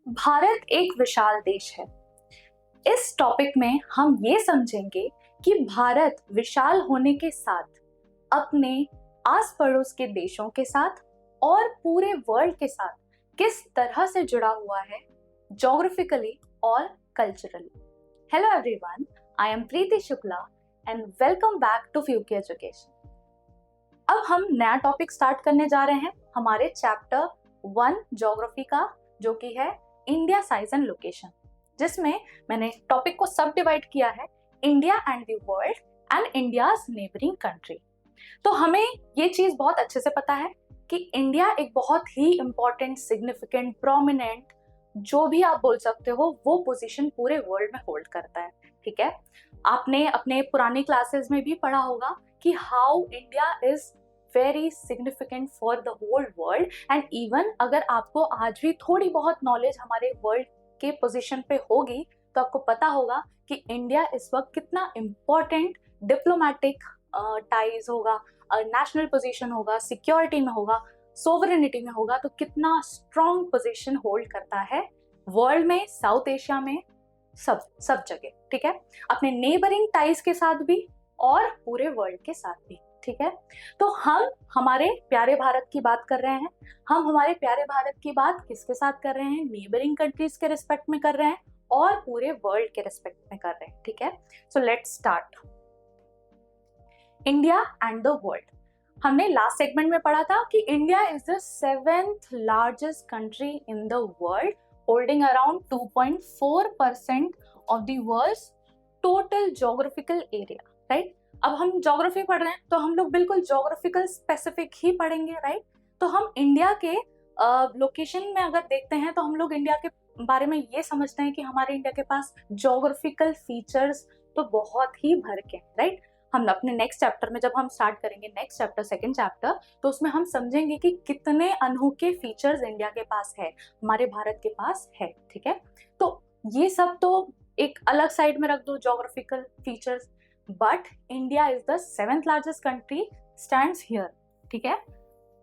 भारत एक विशाल देश है। इस टॉपिक में हम ये समझेंगे कि भारत विशाल होने के साथ अपने आस पड़ोस के देशों के साथ और पूरे वर्ल्ड के साथ किस तरह से जुड़ा हुआ है ज्योग्राफिकली और culturally. Hello everyone, I am Preeti Shukla and welcome back to फ्यूकी एजुकेशन। अब हम नया टॉपिक स्टार्ट करने जा रहे हैं हमारे चैप्टर 1 ज्योग्राफी का, जो कि है इंडिया साइज एंड लोकेशन, जिसमें मैंने टॉपिक को सब डिवाइड किया है India and the world and India's neighbouring country. तो हमें ये चीज बहुत अच्छे से पता है कि इंडिया एक बहुत ही इंपॉर्टेंट, सिग्निफिकेंट, प्रोमिनेंट, जो भी आप बोल सकते हो, वो पोजीशन पूरे वर्ल्ड में होल्ड करता है। ठीक है, आपने अपने पुरानी क्लासेस में भी पढ़ा होगा कि how India is very significant for the whole world. And even अगर आपको आज भी थोड़ी बहुत नॉलेज हमारे वर्ल्ड के पोजीशन पे होगी तो आपको पता होगा कि इंडिया इस वक्त कितना इम्पोर्टेंट डिप्लोमेटिक टाइज होगा, नेशनल पोजीशन होगा, सिक्योरिटी में होगा, सोवरेनिटी में होगा, तो कितना स्ट्रॉन्ग पोजीशन होल्ड करता है वर्ल्ड में, साउथ एशिया में, सब जगह। ठीक है, अपने नेबरिंग टाइज के साथ भी और पूरे वर्ल्ड के साथ भी। ठीक है, तो हम हमारे प्यारे भारत की बात कर रहे हैं। हम हमारे प्यारे भारत की बात किसके साथ कर रहे हैं? नेबरिंग कंट्रीज के रिस्पेक्ट में कर रहे हैं और पूरे वर्ल्ड के रिस्पेक्ट में कर रहे हैं। ठीक है, so let's start. India and the world. हमने लास्ट सेगमेंट में पढ़ा था कि India is the 7th largest country in the world, holding around 2.4% of the world's total geographical area. Right, अब हम ज्योग्राफी पढ़ रहे हैं तो हम लोग बिल्कुल ज्योग्राफिकल स्पेसिफिक ही पढ़ेंगे। राइट, तो हम इंडिया के लोकेशन में अगर देखते हैं तो हम लोग इंडिया के बारे में ये समझते हैं कि हमारे इंडिया के पास ज्योग्राफिकल फीचर्स तो बहुत ही भर के। राइट, हम अपने नेक्स्ट चैप्टर में जब हम स्टार्ट करेंगे, नेक्स्ट चैप्टर, सेकंड चैप्टर, तो उसमें हम समझेंगे कि कितने अनोखे फीचर्स इंडिया के पास है, हमारे भारत के पास है। ठीक है, तो ये सब तो एक अलग साइड में रख दो, geographical features. But India is the 7th largest country, stands here. ठीक है,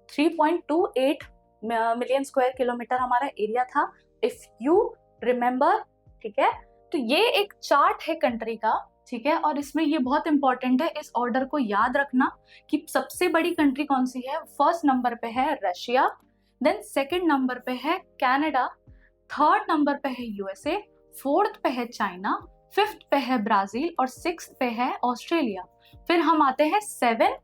3.28 मिलियन स्क्वायर किलोमीटर हमारा एरिया था, इफ यू रिमेम्बर। ठीक है, तो ये एक चार्ट है कंट्री का। ठीक है, और इसमें ये बहुत इंपॉर्टेंट है, इस ऑर्डर को याद रखना कि सबसे बड़ी कंट्री कौन सी है। फर्स्ट नंबर पे है रशिया, देन सेकंड नंबर पे है कनाडा, थर्ड नंबर पे है यूएसए, फोर्थ पे है चाइना, फिफ्थ पे है ब्राजील और सिक्स्थ पे है ऑस्ट्रेलिया। फिर हम आते हैं 7th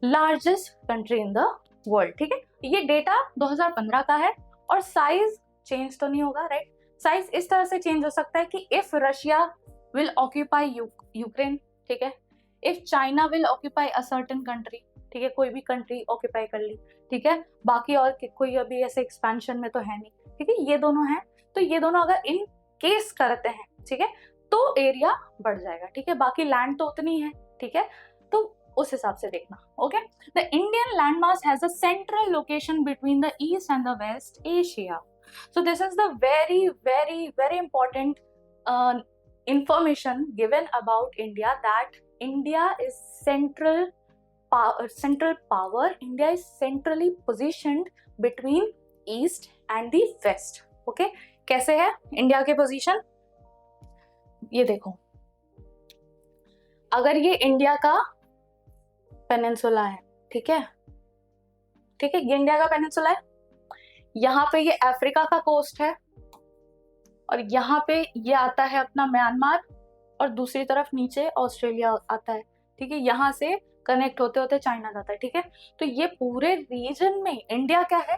largest country in the world. ठीक है, ये डेटा 2015 का है और साइज चेंज तो नहीं होगा। राइट, साइज इस तरह से चेंज हो सकता है कि if Russia will occupy Ukraine, ठीक है, if China will occupy a certain country, ठीक है, कोई भी कंट्री ऑक्यूपाई कर ली। ठीक है, बाकी और कोई अभी ऐसे एक्सपेंशन में तो है नहीं। ठीक है, ये दोनों हैं, तो ये दोनों अगर इन केस करते हैं, ठीक है, तो एरिया बढ़ जाएगा। ठीक है, बाकी लैंड तो उतनी है। ठीक है, तो उस हिसाब से देखना। Okay, the Indian land mass has a central location between the east and the west Asia. So this is the very very very important information given about India, that India is central power. India is centrally positioned between east and the west. Okay, कैसे है India के position? ये देखो, अगर ये India का peninsula है, ठीक है, ठीक है, ये इंडिया का पेनिनसुला है, यहाँ पे ये अफ्रीका का कोस्ट है और यहाँ पे ये आता है अपना म्यांमार और दूसरी तरफ नीचे ऑस्ट्रेलिया आता है। ठीक है, यहाँ से कनेक्ट होते होते चाइना जाता है। ठीक है, तो ये पूरे रीजन में इंडिया क्या है?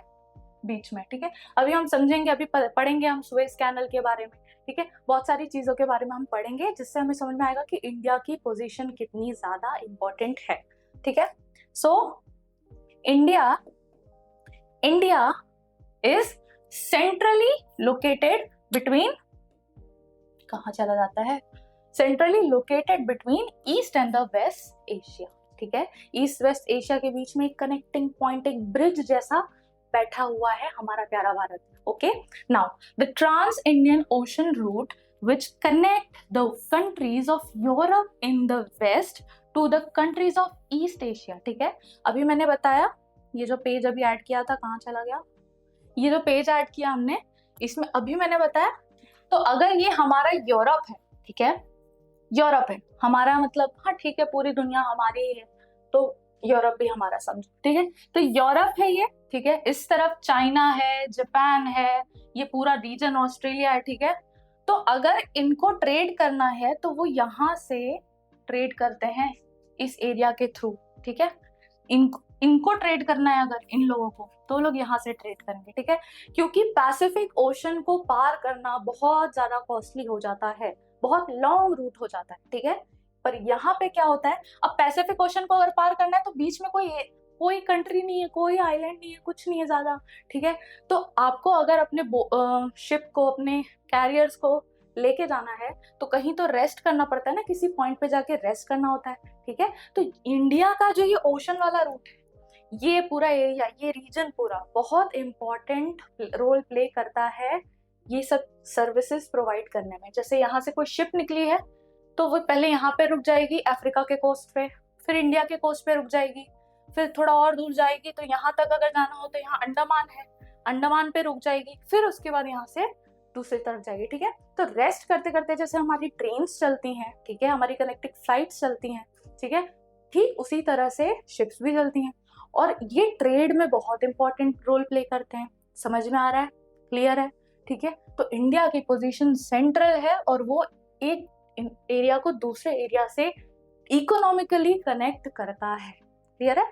बीच में। ठीक है, अभी हम समझेंगे, अभी पढ़ेंगे हम सुएज कैनल के बारे में। ठीक है, बहुत सारी चीजों के बारे में हम पढ़ेंगे जिससे हमें समझ में आएगा कि इंडिया की पोजीशन कितनी ज्यादा इंपॉर्टेंट है। ठीक है, so India is centrally located between, कहाँ चला जाता है, centrally located between east and the west Asia. ठीक है, ईस्ट वेस्ट एशिया के बीच में एक कनेक्टिंग पॉइंट, एक ब्रिज जैसा बैठा हुआ है हमारा प्यारा भारत। Okay, now the trans Indian ocean route which connect the countries of Europe in the west to the countries of East Asia। ठीक है, अभी मैंने बताया ये जो पेज अभी ऐड किया था कहाँ चला गया, ये जो पेज ऐड किया हमने, इसमें अभी मैंने बताया, तो अगर ये हमारा यूरोप है, ठीक है, यूरोप है हमारा, मतलब हाँ ठीक है पूरी दुनिया हमारी ही है, तो यूरोप भी हमारा समझो, ठीक है, तो यूरोप है ये, ठीक है, इस तरफ चाइना है, जापान है, ये पूरा रीजन ऑस्ट्रेलिया है, ठीक है, तो अगर इनको ट्रेड करना है तो वो यहाँ से ट्रेड करते हैं इस एरिया के थ्रू, ठीक है, इनको ट्रेड करना है अगर इन लोगों को, तो लोग यहाँ से ट्रेड करेंगे, ठीक है, क्योंकि पैसिफिक ओशन को पार करना बहुत ज्यादा कॉस्टली हो जाता है, बहुत लॉन्ग रूट हो जाता है, ठीक है, पर यहाँ पे क्या होता है, अब पैसिफिक ओशन को अगर पार करना है तो बीच में कोई कंट्री नहीं है, कोई आइलैंड नहीं है, कुछ नहीं है ज्यादा, ठीक है, तो आपको अगर अपने शिप को, अपने कैरियर्स को लेके जाना है तो कहीं तो रेस्ट करना पड़ता है ना, किसी पॉइंट पे जाके रेस्ट करना होता है, ठीक है, तो इंडिया का जो ये ओशन वाला रूट है, ये पूरा एरिया, ये रीजन पूरा बहुत इंपॉर्टेंट रोल प्ले करता है ये सब सर्विसेज प्रोवाइड करने में। जैसे यहाँ से कोई शिप निकली है तो वो पहले यहाँ पे रुक जाएगी अफ्रीका के कोस्ट पे, फिर इंडिया के कोस्ट पे रुक जाएगी, फिर थोड़ा और दूर जाएगी तो यहाँ तक अगर जाना हो तो यहाँ अंडमान है, अंडमान पे रुक जाएगी, फिर उसके बाद यहाँ से दूसरी तरफ जाएगी, ठीक है, तो रेस्ट करते करते जैसे हमारी ट्रेन्स चलती हैं, ठीक है, हमारी कनेक्टिंग फ्लाइट्स चलती हैं, ठीक है, ठीक उसी तरह से शिप्स भी चलती हैं, और ये ट्रेड में बहुत इंपॉर्टेंट रोल प्ले करते हैं। समझ में आ रहा है, क्लियर है, ठीक है, तो इंडिया की पोजीशन सेंट्रल है और वो एक एरिया को दूसरे एरिया से इकोनॉमिकली कनेक्ट करता है, क्लियर है,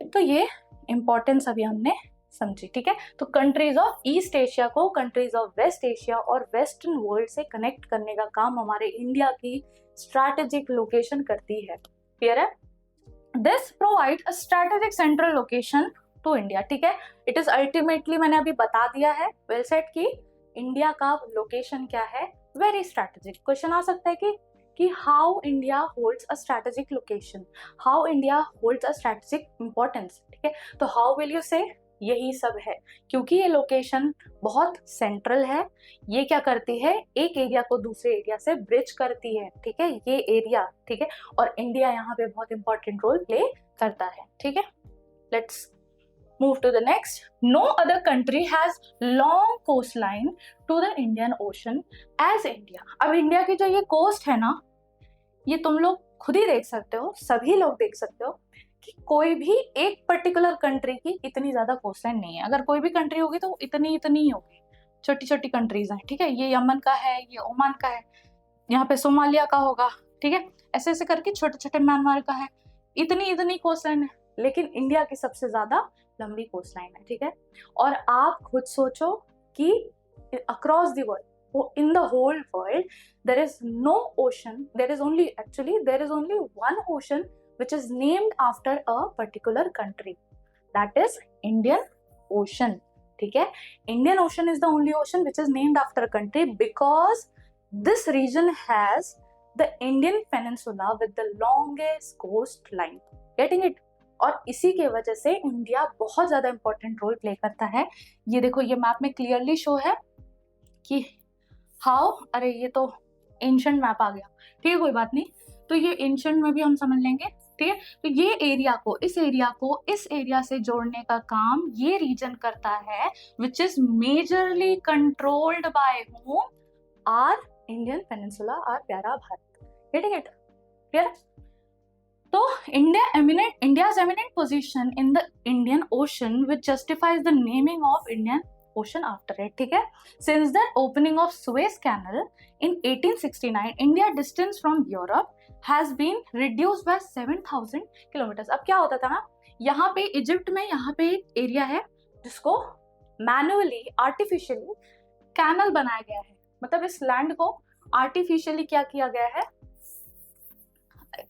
तो ये इंपॉर्टेंस अभी हमने समझी, ठीक है, तो कंट्रीज ऑफ ईस्ट एशिया को कंट्रीज ऑफ वेस्ट एशिया और वेस्टर्न वर्ल्ड से कनेक्ट करने का काम हमारे इंडिया की स्ट्रैटेजिक लोकेशन करती है, क्लियर है, this provide a strategic central location to India, ठीक है, इट इज अल्टीमेटली, मैंने अभी बता दिया है वेल सेट की इंडिया का लोकेशन क्या है, वेरी स्ट्रैटेजिक। क्वेश्चन आ सकता है कि how India holds a strategic location, how India holds a strategic importance, ठीक है, तो हाउ विल यू से, यही सब है, क्योंकि ये लोकेशन बहुत सेंट्रल है, ये क्या करती है, एक एरिया को दूसरे एरिया से ब्रिज करती है, ठीक है, ये एरिया, ठीक है, और इंडिया यहाँ पे बहुत इंपॉर्टेंट रोल प्ले करता है, ठीक है, let's move to the next. No other country has long coastline to the Indian Ocean as India. अब इंडिया की जो ये कोस्ट है ना, ये तुम लोग खुद ही देख सकते हो, सभी लोग देख सकते हो कि कोई भी एक पर्टिकुलर कंट्री की इतनी ज्यादा कोस्टलाइन नहीं है, अगर कोई भी कंट्री होगी तो इतनी ही होगी, छोटी छोटी कंट्रीज हैं, ठीक है, ये यमन का है, ये ओमान का है, यहाँ पे सोमालिया का होगा, ठीक है, ऐसे ऐसे करके छोटे छोटे म्यांमार का है, इतनी कोस्टलाइन है, लेकिन इंडिया की सबसे ज्यादा लंबी कोस्टलाइन है, ठीक है, और आप खुद सोचो कि across the world, in the whole world there is no ocean, there is only one ocean which is named after a particular country, that is Indian Ocean, ठीक है, Indian Ocean is the only ocean which is named after a country because this region has the Indian Peninsula with the longest coastline, getting it, और इसी के वजह से India बहुत ज्यादा important role play करता है। ये देखो, ये मैप में क्लियरली शो है कि हाउ, अरे ये तो एंशिएंट मैप आ गया, ठीक है, कोई बात नहीं, तो ये एंशिएंट में भी हम समझ लेंगे, ठीक है, तो ये एरिया को इस एरिया से जोड़ने का काम ये रीजन करता है, which is majorly controlled by home, our Indian peninsula, our प्यारा भारत, गेटिंग इट, क्लियर, तो India's eminent position in the Indian Ocean which justifies the naming of Indian Ocean after it, ठीक है, since the opening of Suez Canal in 1869 India distance from Europe has been reduced by 7,000 kilometers। अब क्या होता था ना, यहाँ पे Egypt में यहाँ पे एक एरिया है जिसको मैनुअली आर्टिफिशियली कैनल बनाया गया है, मतलब इस लैंड को आर्टिफिशियली क्या किया गया है,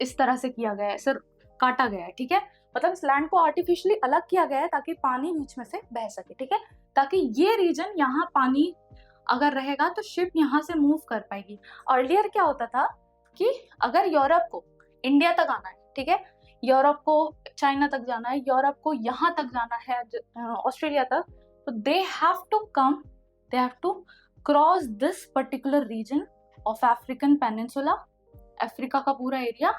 इस तरह से किया गया है, सर काटा गया है, ठीक है, मतलब इस लैंड को आर्टिफिशियली अलग किया गया है ताकि पानी बीच में से बह सके, ठीक है, ताकि ये रीजन, यहाँ पानी अगर रहेगा तो शिप यहाँ से मूव कर पाएगी। अर्लियर क्या होता था कि अगर यूरोप को इंडिया तक आना है, ठीक है, यूरोप को चाइना तक जाना है, यूरोप को यहाँ तक जाना है, ऑस्ट्रेलिया तक, तो they have to cross this particular region of African peninsula, Africa का पूरा एरिया,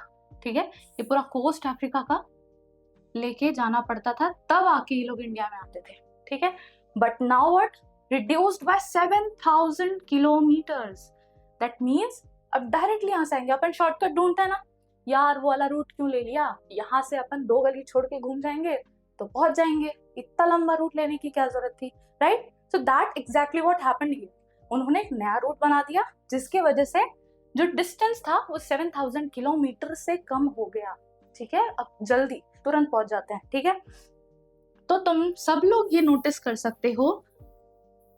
ठीक है, ये पूरा कोस्ट अफ्रीका का, लेके जाना पड़ता था, तब आके ये लोग इंडिया में आते थे, ठीक है। But now what, reduced by 7,000 kilometres. That means अब डायरेक्टली यहाँ से आएंगे। अपन शॉर्टकट ढूंढते हैं ना, यार वो वाला रूट क्यों ले लिया, यहाँ से अपन 2 गली छोड़ के घूम जाएंगे तो पहुंच जाएंगे, इतना लंबा रूट लेने की क्या जरूरत थी, right. So that exactly what happened here. उन्होंने एक नया रूट बना दिया जिसकी वजह से जो डिस्टेंस था वो 7,000 किलोमीटर से कम हो गया, ठीक है। अब जल्दी तुरंत पहुंच जाते हैं, ठीक है। तो तुम सब लोग ये नोटिस कर सकते हो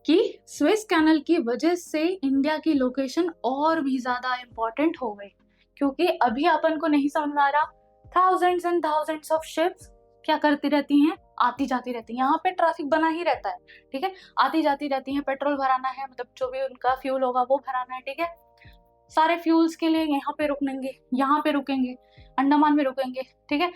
कि स्वेज कैनल की वजह से इंडिया की लोकेशन और भी ज्यादा इंपॉर्टेंट हो गई, क्योंकि अभी अपन को नहीं समझ में आ रहा, thousands and thousands of ships क्या करती रहती हैं, आती जाती रहती है। यहाँ पे ट्रैफिक बना ही रहता है, ठीक है, आती जाती रहती है, पेट्रोल भराना है, मतलब जो भी उनका फ्यूल होगा वो भराना है, ठीक है। सारे फ्यूल्स के लिए यहाँ पे रुकेंगे, यहाँ पे रुकेंगे, अंडमान में रुकेंगे, ठीक है,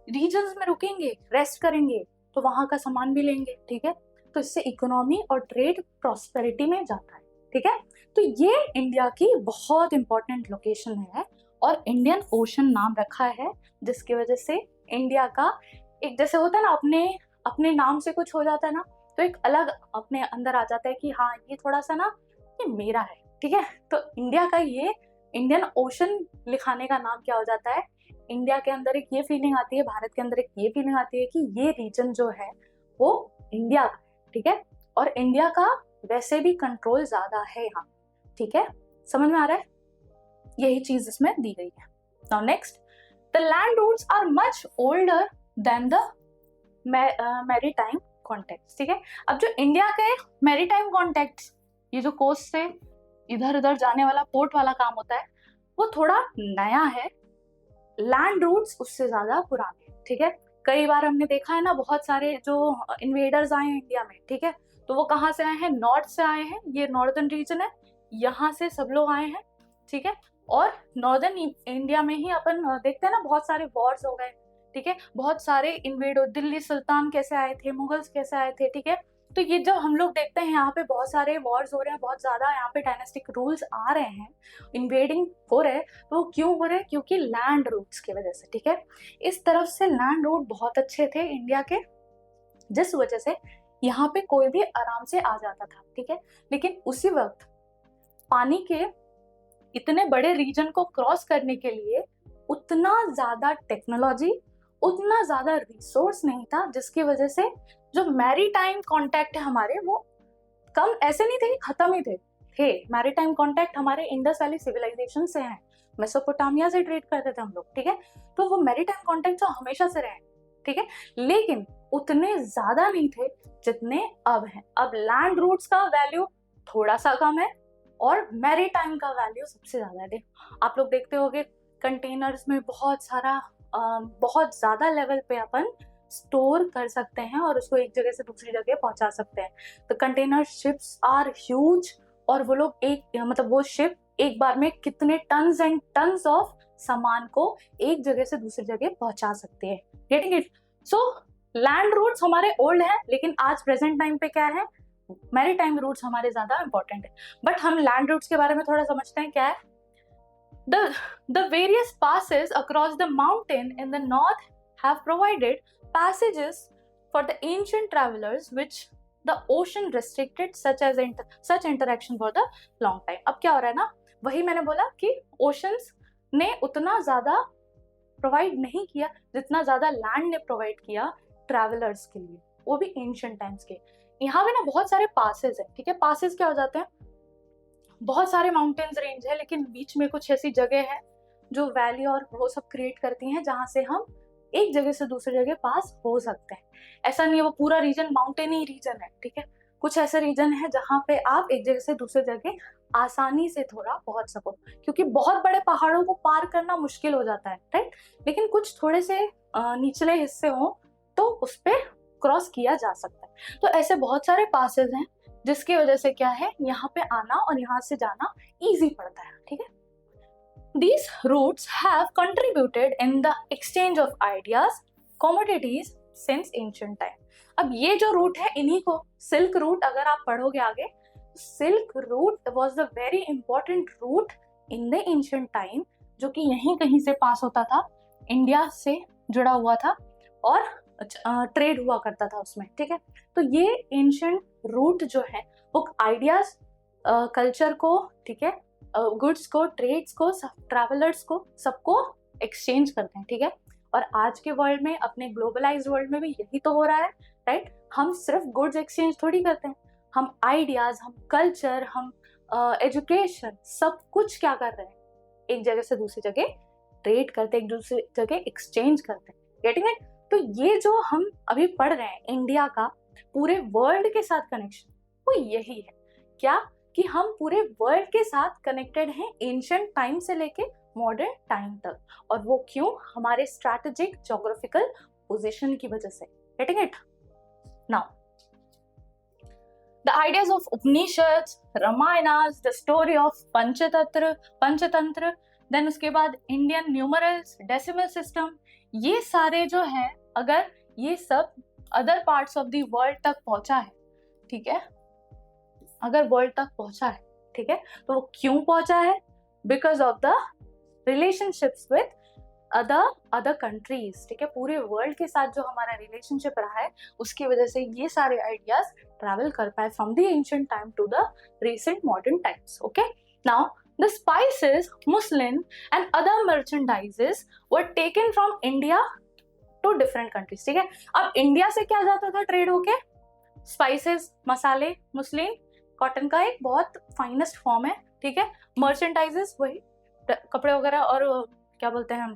रीजन्स में रुकेंगे, रेस्ट करेंगे, तो वहां का सामान भी लेंगे, ठीक है। तो इससे इकोनॉमी और ट्रेड प्रॉस्पेरिटी में जाता है, ठीक है। तो ये इंडिया की बहुत इंपॉर्टेंट लोकेशन है और इंडियन ओशन नाम रखा है, जिसकी वजह से इंडिया का एक, जैसे होता है ना, अपने अपने नाम से कुछ हो जाता है ना, तो एक अलग अपने अंदर आ जाता है कि हाँ ये थोड़ा सा ना ये मेरा है, ठीक है। तो इंडिया का ये इंडियन ओशन लिखाने का नाम क्या हो जाता है, इंडिया के अंदर एक ये फीलिंग आती है, भारत के अंदर एक ये फीलिंग आती है कि ये रीजन जो है वो इंडिया का, ठीक है। और इंडिया का वैसे भी कंट्रोल ज्यादा है यहाँ, ठीक है, समझ में आ रहा है, यही चीज इसमें दी गई है। Now next, the land routes are much older than the maritime contact, ठीक है। अब जो इंडिया के मैरीटाइम कॉन्टेक्ट, ये जो कोस्ट से इधर उधर जाने वाला पोर्ट वाला काम होता है, वो थोड़ा नया है, लैंड रूट्स उससे ज्यादा पुराने, ठीक है। कई बार हमने देखा है ना, बहुत सारे जो इन्वेडर्स आए हैं इंडिया में, ठीक है, तो वो कहाँ से आए हैं, नॉर्थ से आए हैं, ये नॉर्दर्न रीजन है, यहाँ से सब लोग आए हैं, ठीक है। और नॉर्दर्न इंडिया में ही अपन देखते हैं ना, बहुत सारे वॉर्स हो गए, ठीक है, बहुत सारे इन्वेड, दिल्ली सुल्तान कैसे आए थे, मुगल्स कैसे आए थे, ठीक है। तो ये जब हम लोग देखते हैं यहाँ पे बहुत सारे वॉर्स हो रहे हैं, बहुत ज्यादा यहाँ पे डायनेस्टिक रूल्स आ रहे हैं, इन्वेडिंग हो रहे हैं, तो वो क्यों हो रहे हैं, क्योंकि लैंड रूट्स की वजह से, ठीक है। इस तरफ से लैंड रूट बहुत अच्छे थे इंडिया के, जिस वजह से यहाँ पे कोई भी आराम से आ जाता था, ठीक है। लेकिन उसी वक्त पानी के इतने बड़े रीजन को क्रॉस करने के लिए उतना ज्यादा टेक्नोलॉजी, उतना ज्यादा रिसोर्स नहीं था, जिसकी वजह से जो मैरीटाइम कांटेक्ट है हमारे, वो कम ऐसे नहीं थे कि खत्म ही थे मैरीटाइम कांटेक्ट हमारे इंडस वैली सिविलाइजेशन से हैं, मेसोपोटामिया से ट्रेड करते थे हम लोग, ठीक है। तो वो मैरीटाइम कांटेक्ट तो हमेशा से रहे, ठीक है, लेकिन उतने ज्यादा नहीं थे जितने अब हैं। अब लैंड रूट्स का वैल्यू थोड़ा सा कम है और मैरीटाइम का वैल्यू सबसे ज्यादा है। आप लोग देखते होंगे कंटेनर्स में बहुत सारा बहुत ज्यादा लेवल पे अपन स्टोर कर सकते हैं और उसको एक जगह से दूसरी जगह पहुंचा सकते हैं। तो कंटेनर शिप्स आर ह्यूज, और वो लोग एक, मतलब वो शिप एक बार में कितने टन्स एंड टन्स ऑफ सामान को एक जगह से दूसरी जगह पहुंचा सकते हैं, getting it. So land routes हमारे ओल्ड हैं, लेकिन आज प्रेजेंट टाइम पे क्या है, मैरीटाइम रूट्स हमारे ज्यादा इंपॉर्टेंट है। बट हम लैंड रूट्स के बारे में थोड़ा समझते हैं, क्या है। The various passes across the mountain in the north have provided passages for the ancient travelers which the ocean restricted such interaction for the long time। अब क्या हो रहा है ना, वही मैंने बोला कि ओशंस ने उतना ज्यादा प्रोवाइड नहीं किया जितना ज्यादा लैंड ने प्रोवाइड किया ट्रैवलर्स के लिए, वो भी एंशिएंट टाइम्स के। यहाँ पे ना बहुत सारे पासेस है, ठीक है। पासेस क्या हो जाते हैं, बहुत सारे माउंटेन्स रेंज है, लेकिन बीच में कुछ ऐसी जगह है जो वैली और वो सब क्रिएट करती हैं, जहाँ से हम एक जगह से दूसरी जगह पास हो सकते हैं। ऐसा नहीं है वो पूरा रीजन माउंटेन ही रीजन है, ठीक है। कुछ ऐसे रीजन है जहाँ पे आप एक जगह से दूसरी जगह आसानी से थोड़ा पहुंच सको, क्योंकि बहुत बड़े पहाड़ों को पार करना मुश्किल हो जाता है, राइट। लेकिन कुछ थोड़े से निचले हिस्से हो तो उस पर क्रॉस किया जा सकता है। तो ऐसे बहुत सारे पासेस हैं जिसकी वजह से क्या है, यहाँ पे आना और यहाँ से जाना इजी पड़ता है, ठीक है। These routes have contributed in the exchange of ideas, commodities since ancient time। अब ये जो रूट है, इन्हीं को सिल्क रूट अगर आप पढ़ोगे आगे, silk route was the very important route in the ancient time, जो कि यहीं कहीं से पास होता था, इंडिया से जुड़ा हुआ था और ट्रेड हुआ करता था उसमें, ठीक है। तो ये एंशियंट रूट जो है वो आइडियाज, कल्चर को, ठीक है, गुड्स को, ट्रेड्स को, ट्रैवलर्स को, सबको एक्सचेंज करते हैं, ठीक है। और आज के वर्ल्ड में, अपने ग्लोबलाइज्ड वर्ल्ड में भी यही तो हो रहा है, राइट। हम सिर्फ गुड्स एक्सचेंज थोड़ी करते हैं, हम आइडियाज, हम कल्चर, हम एजुकेशन, सब कुछ क्या कर रहे हैं, एक जगह से दूसरी जगह ट्रेड करते हैं, एक दूसरी जगह एक्सचेंज करते हैं, गेटिंग इट। तो ये जो हम अभी पढ़ रहे हैं इंडिया का पूरे वर्ल्ड के साथ कनेक्शन, वो यही है क्या, कि हम पूरे वर्ल्ड के साथ कनेक्टेड हैं एंशिएंट टाइम से लेके मॉडर्न टाइम तक। और वो क्यों, हमारे स्ट्रैटेजिक ज्योग्राफिकल पोजीशन की वजह से, getting it. Now the ideas of Upanishads, Ramayanas, the story of Panchatantra, then उसके बाद इंडियन न्यूमरल्स, डेसिमल सिस्टम, ये सारे जो है, अगर ये सब other parts of the world तक पहुंचा है, ठीक है, अगर वर्ल्ड तक पहुंचा है, ठीक है, तो वो क्यों पहुंचा है, because of the relationships with other countries, ठीक है। पूरे वर्ल्ड के साथ जो हमारा रिलेशनशिप रहा है, उसकी वजह से ये सारे आइडियाज ट्रैवल कर पाए from the ancient time to the recent modern times, okay. Now the spices, muslin and other merchandises were taken from India to different countries, ठीक है। अब इंडिया से क्या जाता था ट्रेड होके, स्पाइसेस, मसाले, मुस्लिन, कॉटन का एक बहुत फाइनेस्ट फॉर्म है, ठीक है। मर्चेंडाइजेस, वही कपड़े वगैरह, और क्या बोलते हैं हम,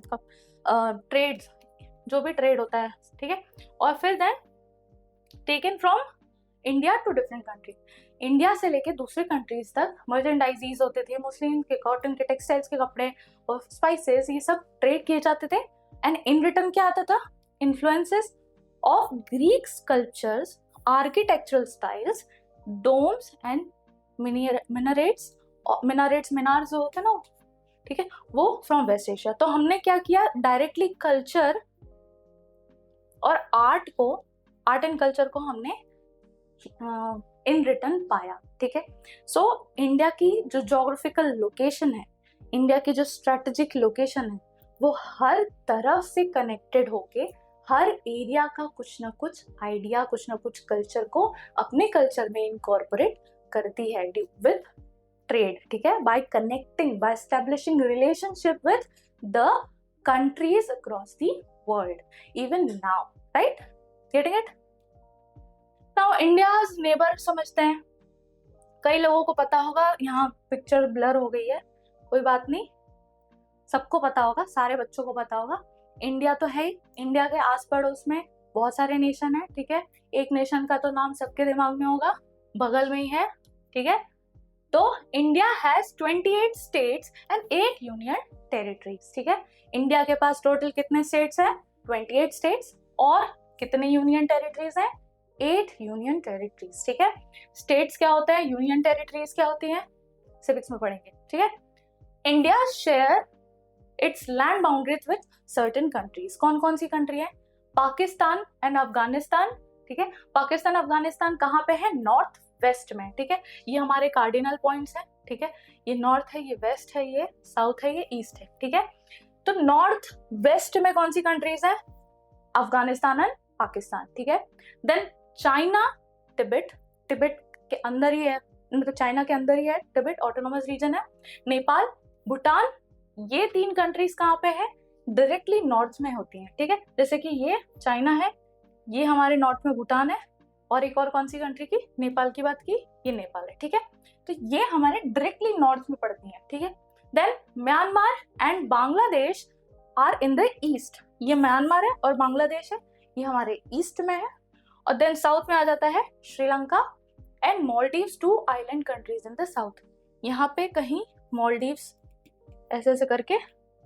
ट्रेड्स, जो भी ट्रेड होता है, ठीक है। और फिर then taken from India to different country, India से लेके दूसरे कंट्रीज तक मर्चेंडाइजीज होते थे, मुस्लिम के, कॉटन के, टेक्सटाइल्स के कपड़े और स्पाइसेस, ये सब ट्रेड किए जाते थे। एंड इन रिटर्न क्या आता था, influences of Greek sculptures, architectural styles, domes and minarets, मीनार्स जो होते हैं ना, ठीक है, वो फ्रॉम वेस्ट एशिया। तो हमने क्या किया, डायरेक्टली कल्चर और आर्ट एंड कल्चर को हमने इन रिटर्न पाया, ठीक है। सो इंडिया की जो ज्योग्राफिकल लोकेशन है, इंडिया की जो स्ट्रेटेजिक लोकेशन है, वो हर तरफ से कनेक्टेड होके हर एरिया का कुछ ना कुछ आइडिया, कुछ ना कुछ कल्चर को अपने कल्चर में इनकॉर्पोरेट करती है विद ट्रेड, ठीक है, by connecting, by establishing relationship with the countries across the world even now, right, getting it. Now India's neighbour समझते हैं, कई लोगों को पता होगा, यहाँ पिक्चर ब्लर हो गई है, कोई बात नहीं, सबको पता होगा, सारे बच्चों को पता होगा, इंडिया तो है ही, इंडिया के आस पड़ोस में बहुत सारे नेशन है, ठीक है। एक नेशन का तो नाम सबके दिमाग में होगा, बगल में ही है, ठीक है। तो India has 28 states and 8 union territories, ठीक है। इंडिया के पास टोटल कितने स्टेट्स हैं, 28 स्टेट्स, और कितने यूनियन टेरिटरीज हैं, 8 यूनियन टेरिटरीज, ठीक है। स्टेट्स क्या होता है, यूनियन टेरिटरीज क्या होती हैं, सिविक्स में पढ़ेंगे, ठीक है। India share its land boundaries with certain countries, कौन कौन सी कंट्री है, पाकिस्तान एंड अफगानिस्तान, ठीक है। पाकिस्तान अफगानिस्तान कहाँ पे है, नॉर्थ वेस्ट में, ठीक है। ये हमारे कार्डिनल पॉइंट्स हैं, ठीक है, ये नॉर्थ है, ये वेस्ट है, ये साउथ है, ये ईस्ट है, ठीक है। तो नॉर्थ वेस्ट में कौन सी कंट्रीज है, अफगानिस्तान एंड पाकिस्तान, ठीक है। देन चाइना, तिब्बत, तिब्बत के अंदर ही है, मतलब चाइना के अंदर ही है, तिब्बत ऑटोनोमस रीजन है, नेपाल, भूटान, ये 3 कंट्रीज कहाँ पे है, डायरेक्टली नॉर्थ में होती हैं, ठीक है। जैसे कि ये चाइना है, ये हमारे नॉर्थ में भूटान है, और एक और कौन सी कंट्री की, नेपाल की बात की, ये नेपाल है, ठीक है। तो ये हमारे डायरेक्टली नॉर्थ में पड़ती हैं, ठीक है। Then Myanmar and Bangladesh are in the east, ये म्यांमार है और बांग्लादेश है, ये हमारे ईस्ट में है। और देन साउथ में आ जाता है Sri Lanka and Maldives, 2 island countries in the south, यहाँ पे कहीं मॉलडीव्स, ऐसे ऐसे करके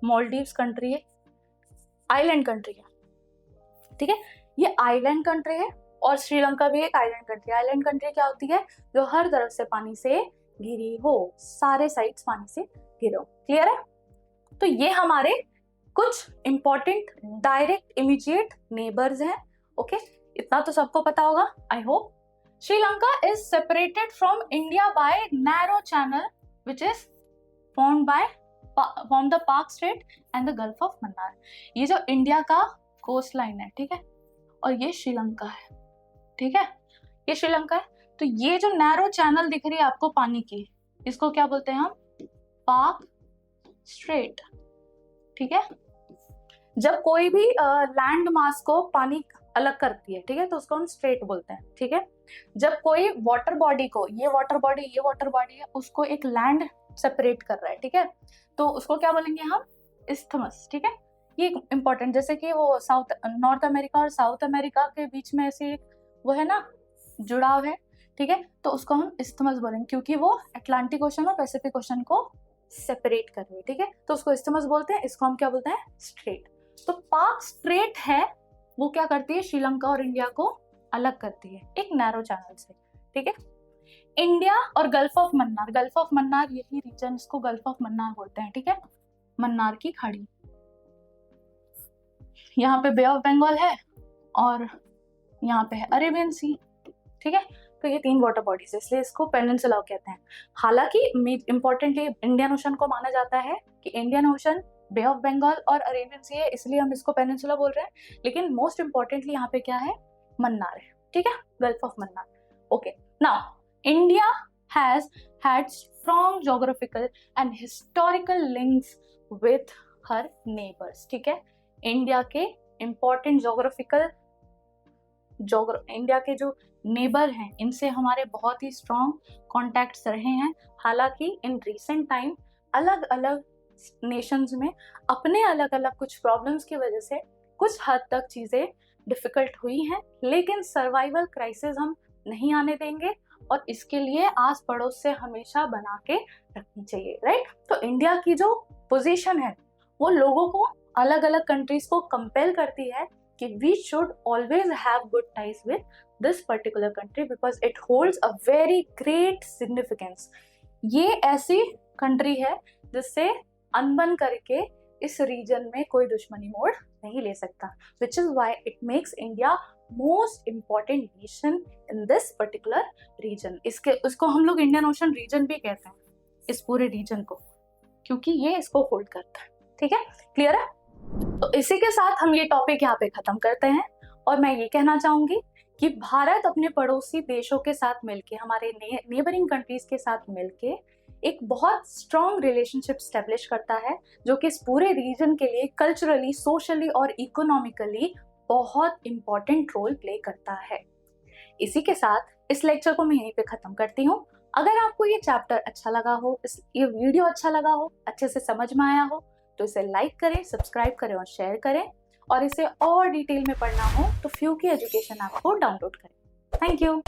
मॉलडीव्स कंट्री है, आइलैंड कंट्री है, ठीक है, ये आइलैंड कंट्री है। और श्रीलंका भी एक आइलैंड कंट्री। आइलैंड कंट्री क्या होती है, जो हर तरफ से पानी से घिरी हो, सारे साइड्स पानी से घिरे हो, क्लियर है। तो ये हमारे कुछ इंपॉर्टेंट डायरेक्ट इमीडिएट नेबर्स हैं, ओके, इतना तो सबको पता होगा, I hope. Sri Lanka is separated from India by narrow channel which is formed the पाक straight and the gulf of Mannar. ये जो इंडिया का कोस्ट लाइन है, ठीक है, और ये श्रीलंका है, ठीक है, ये श्रीलंका है। तो ये जो नैरो चैनल दिख रही है आपको पानी की, इसको क्या बोलते हैं हम, पाक स्ट्रेट, ठीक है। जब कोई भी लैंड मास को पानी अलग करती है, ठीक है, तो उसको हम स्ट्रेट बोलते हैं, ठीक है। जब कोई वाटर बॉडी को, ये वाटर बॉडी है, उसको एक लैंड सेपरेट कर रहा है, ठीक है, तो उसको क्या बोलेंगे हम, इस्थमस, ठीक है। ये इंपॉर्टेंट, जैसे कि वो नॉर्थ अमेरिका और साउथ अमेरिका के बीच में ऐसी वो है ना, जुड़ाव है, ठीक है, तो उसको हम इस्थमस बोलेंगे, क्योंकि वो अटलांटिक ओशन और पैसिफिक ओशन को सेपरेट कर रही है, ठीक है, तो उसको इस्थमस बोलते हैं, इसको हम क्या बोलते हैं, स्ट्रेट। तो पाक स्ट्रेट है, वो क्या करती है, श्रीलंका और इंडिया को अलग करती है एक नैरो चैनल से, ठीक है। इंडिया और गल्फ ऑफ मन्नार, यही रीजन, इसको गल्फ ऑफ मन्नार बोलते हैं, ठीक है, मन्नार की खाड़ी। यहाँ पे बे ऑफ बंगाल है और यहाँ पे है अरेबियन सी, ठीक है। तो ये 3 वाटर बॉडीज है, इसलिए इसको पेनिनसुला कहते हैं। हालांकि इंपॉर्टेंटली इंडियन ओशन को माना जाता है कि Indian ocean, bay of Bengal और अरेबियन सी है, इसलिए हम इसको पेनिनसुला बोल रहे हैं, लेकिन मोस्ट इंपॉर्टेंटली यहाँ पे क्या है, मन्नार है, ठीक है, gulf of Mannar. Okay, now India has had strong geographical and historical links with her neighbours, ठीक है। इंडिया के इंपॉर्टेंट इंडिया के जो नेबर हैं, इनसे हमारे बहुत ही स्ट्रॉन्ग कॉन्टैक्ट्स रहे हैं। हालांकि इन रिसेंट टाइम अलग अलग नेशंस में अपने अलग अलग कुछ प्रॉब्लम्स की वजह से कुछ हद तक चीज़ें डिफिकल्ट हुई हैं, लेकिन सर्वाइवल क्राइसिस हम नहीं आने देंगे और इसके लिए आस पड़ोस से हमेशा बना के रखनी चाहिए, राइट। तो इंडिया की जो पोजीशन है वो लोगों को, अलग अलग कंट्रीज को कंपेल करती है कि we should always have good ties with this particular country because it holds a very great significance. ये ऐसी कंट्री है जिससे अनबन करके इस रीजन में कोई दुश्मनी मोड़ नहीं ले सकता, which is why it makes India most important nation in this particular region. उसको हम लोग इंडियन ओशन रीजन भी कहते हैं, इस पूरे रीजन को, क्योंकि ये इसको होल्ड करता है, ठीक है, क्लियर है। तो इसी के साथ हम ये टॉपिक यहाँ पे खत्म करते हैं और मैं ये कहना चाहूंगी कि भारत अपने पड़ोसी देशों के साथ मिलके, हमारे नेबरिंग कंट्रीज के साथ मिलके एक बहुत स्ट्रॉन्ग रिलेशनशिप स्टेब्लिश करता है, जो कि इस पूरे रीजन के लिए कल्चरली, सोशली और इकोनॉमिकली बहुत इंपॉर्टेंट रोल प्ले करता है। इसी के साथ इस लेक्चर को मैं यहीं पे खत्म करती हूँ। अगर आपको ये चैप्टर अच्छा लगा हो, ये वीडियो अच्छा लगा हो, अच्छे से समझ में आया हो, तो इसे लाइक करें, सब्सक्राइब करें और शेयर करें, और इसे और डिटेल में पढ़ना हो तो फ्यू की एजुकेशन ऐप को डाउनलोड करें। Thank you.